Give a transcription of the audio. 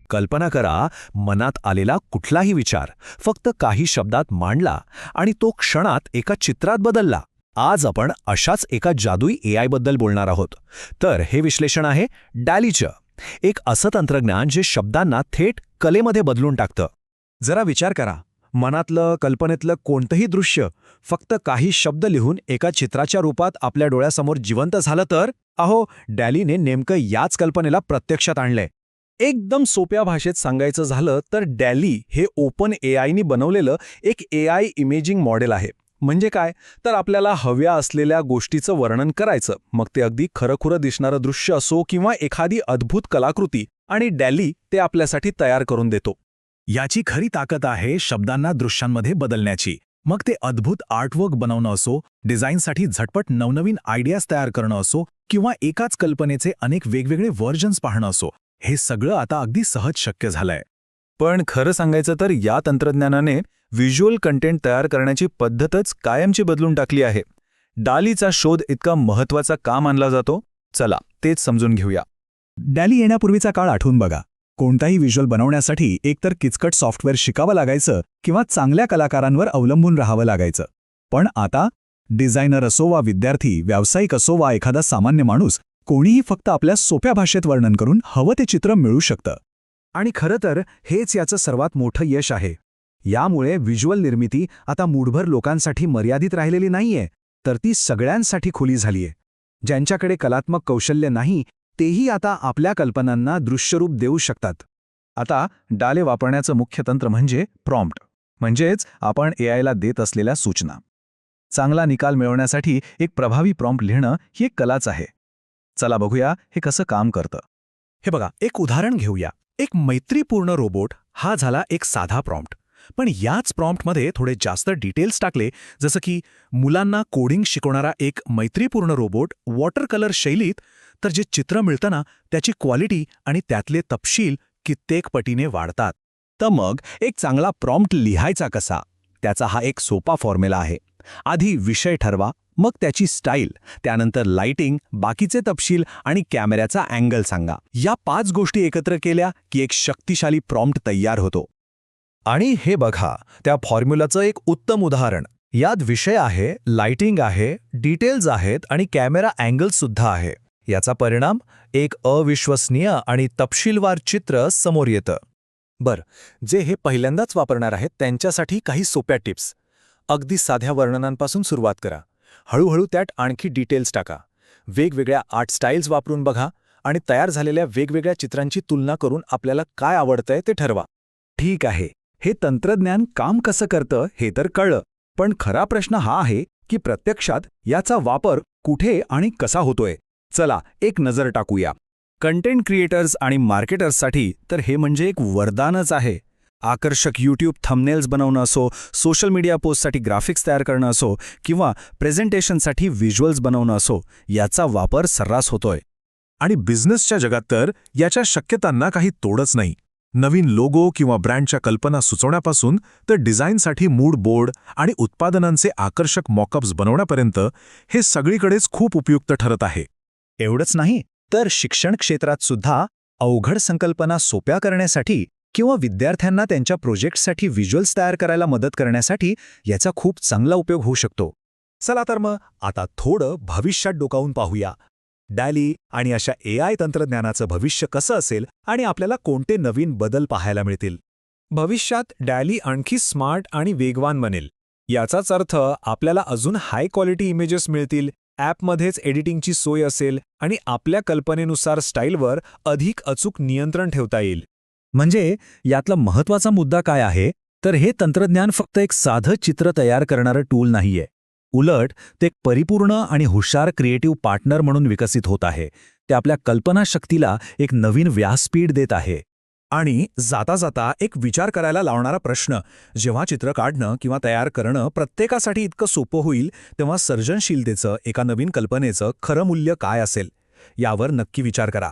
कल्पना करा, मनात आलेला कुठलाही विचार फक्त काही शब्दात मांडला आणि तो क्षणात एका चित्रात बदलला. आज आपण अशाच एका जादुई AI बद्दल बोलणार आहोत. तर हे विश्लेषण आहे डॅलीचं, एक असं तंत्रज्ञान जे शब्दांना थेट कलेमध्ये बदलून टाकतं. जरा विचार करा, मनातलं कल्पनेतलं कोणतंही दृश्य फक्त काही शब्द लिहून एका चित्राच्या रूपात आपल्या डोळ्यासमोर जिवंत झालं तर डॅलीने नेमकं याच कल्पनेला प्रत्यक्षात आणलंय. एकदम सोप्या भाषेत सांगायचं झालं तर डॅली हे ओपन AIनी बनवलेलं एक AI इमेजिंग मॉडेल आहे. म्हणजे काय तर आपल्याला हव्या असलेल्या गोष्टीचं वर्णन करायचं, मग ते अगदी खरंखुरं दिसणारं दृश्य असो किंवा एखादी अद्भुत कलाकृती, आणि डॅली ते आपल्यासाठी तयार करून देतो. याची खरी ताकद आहे शब्दांना दृश्यांमध्ये बदलण्याची. मग ते अद्भुत आर्टवर्क बनवणं असो, डिझाईनसाठी झटपट नवनवीन आयडियाज तयार करणं असो, किंवा एकाच कल्पनेचे अनेक वेगवेगळे व्हर्जन्स पाहणं असो, हे सगळं आता अगदी सहज शक्य झालंय. पण खरं सांगायचं तर या तंत्रज्ञानाने व्हिज्युअल कंटेंट तयार करण्याची पद्धतच कायमची बदलून टाकली आहे. डालीचा शोध इतका महत्त्वाचा का मानला जातो? चला तेच समजून घेऊया. डॅली येण्यापूर्वीचा काळ आठवून बघा. कोणताही व्हिज्युअल बनवण्यासाठी एकतर किचकट सॉफ्टवेअर शिकावं लागायचं किंवा चांगल्या कलाकारांवर अवलंबून राहावं लागायचं. पण आता डिझायनर असो वा विद्यार्थी, व्यावसायिक असो वा एखादा सामान्य माणूस, कोणीही फक्त आपल्या सोप्या भाषेत वर्णन करून हवं ते चित्र मिळू शकतं. आणि खरं तर हेच याचं सर्वात मोठं यश आहे. यामुळे व्हिज्युअल निर्मिती आता मूठभर लोकांसाठी मर्यादित राहिलेली नाहीये, तर ती सगळ्यांसाठी खुली झालीये. ज्यांच्याकडे कलात्मक कौशल्य नाही तेही आता आपल्या कल्पनांना दृश्यरूप देऊ शकतात. आता डाले वापरण्याचं मुख्य तंत्र म्हणजे प्रॉम्प्ट, म्हणजेच आपण AIला देत असलेल्या सूचना. चांगला निकाल मिळवण्यासाठी एक प्रभावी प्रॉम्प्ट लिहिणं ही एक कलाच आहे. चला बघूया हे कसं काम करतं. हे बघा, एक उदाहरण घेऊया. एक मैत्रीपूर्ण रोबोट हा झाला एक साधा प्रॉम्प्ट. पण याच प्रॉम्प्टमध्ये थोडे जास्त डिटेल्स टाकले, जसं की मुलांना कोडिंग शिकवणारा एक मैत्रीपूर्ण रोबोट वॉटर कलर शैलीत, तर जे चित्र मिळतं ना त्याची क्वालिटी आणि त्यातले तपशील कित्येक पटीने वाढतात. तर मग एक चांगला प्रॉम्प्ट लिहायचा कसा? त्याचा हा एक सोपा फॉर्म्युला आहे. आधी विषय ठरवा, मग त्याची स्टाईल, त्यानंतर लाइटिंग, बाकीचे तपशील आणि कॅमेऱ्याचा अँगल सांगा. या 5 गोष्टी एकत्र केल्या की एक शक्तिशाली प्रॉम्प्ट तयार होतो. आणि हे बघा, त्या फॉर्म्युलाचं एक उत्तम उदाहरण. यात विषय आहे, लाइटिंग आहे, डिटेल्स आहेत आणि कॅमेरा अँगल सुद्धा आहे. याचा परिणाम एक अविश्वसनीय आणि तपशीलवार चित्र समोर येतं. जे हे पहिल्यांदाच वापरणार आहेत त्यांच्यासाठी काही सोप्या टिप्स. अगदी साध्या वर्णनांपासून सुरुवात करा. हळूहळू त्यात आणखी डिटेल्स टाका. वेगवेगळ्या आर्ट स्टाईल्स वापरून बघा आणि तयार झालेल्या वेगवेगळ्या चित्रांची तुलना करून आपल्याला काय आवडतंय ते ठरवा. ठीक आहे, हे तंत्रज्ञान काम कसं करतं हे तर कळलं, पण खरा प्रश्न हा आहे की प्रत्यक्षात याचा वापर कुठे आणि कसा होतोय. चला एक नजर टाकूया. कंटेंट क्रिएटर्स आणि मार्केटर्ससाठी तर हे म्हणजे एक वरदानच आहे. आकर्षक YouTube थंबनेल्स बनवणं असो, सोशल मीडिया पोस्टसाठी ग्राफिक्स तयार करणं असो किंवा प्रेझेंटेशनसाठी व्हिज्युअल्स बनवणं असो, याचा वापर सर्रास होतोय. आणि बिझनेसच्या जगात तर याच्या शक्यतांना काही तोडच नाही. नवीन लोगो किंवा ब्रँडच्या कल्पना सुचवण्यापासून तर डिझाईनसाठी मूड बोर्ड आणि उत्पादनांचे आकर्षक मॉकअप्स बनवण्यापर्यंत हे सगळीकडेच खूप उपयुक्त ठरत आहे. एवढंच नाही तर शिक्षण क्षेत्रात सुद्धा अवघड संकल्पना सोप्या करण्यासाठी किंवा विद्यार्थ्यांना त्यांच्या प्रोजेक्टसाठी व्हिज्युअल्स तयार करायला मदत करण्यासाठी याचा खूप चांगला उपयोग होऊ शकतो. चला तर मग आता थोडं भविष्यात डोकावून पाहूया. डॅली आणि अशा AI तंत्रज्ञानाचं भविष्य कसं असेल आणि आपल्याला कोणते नवीन बदल पाहायला मिळतील. भविष्यात डॅली आणखी स्मार्ट आणि वेगवान बनेल. याचाच अर्थ आपल्याला अजून हाय क्वालिटी इमेजेस मिळतील, ॲपमध्येच एडिटिंगची सोय असेल आणि आपल्या कल्पनेनुसार स्टाईलवर अधिक अचूक नियंत्रण ठेवता येईल. म्हणजे यातला महत्त्वाचा मुद्दा काय आहे तर हे तंत्रज्ञान फक्त एक साधं चित्र तयार करणारं टूल नाहीये. उलट ते एक परिपूर्ण आणि हुशार क्रिएटिव्ह पार्टनर म्हणून विकसित होत आहे. ते आपल्या कल्पनाशक्तीला एक नवीन व्यासपीठ देत आहे. आणि जाता जाता एक विचार करायला लावणारा प्रश्न, जेव्हा चित्र काढणं किंवा तयार करणं प्रत्येकासाठी इतकं सोपं होईल, तेव्हा सर्जनशीलतेचं, एका नवीन कल्पनेचं खरं मूल्य काय असेल यावर नक्की विचार करा.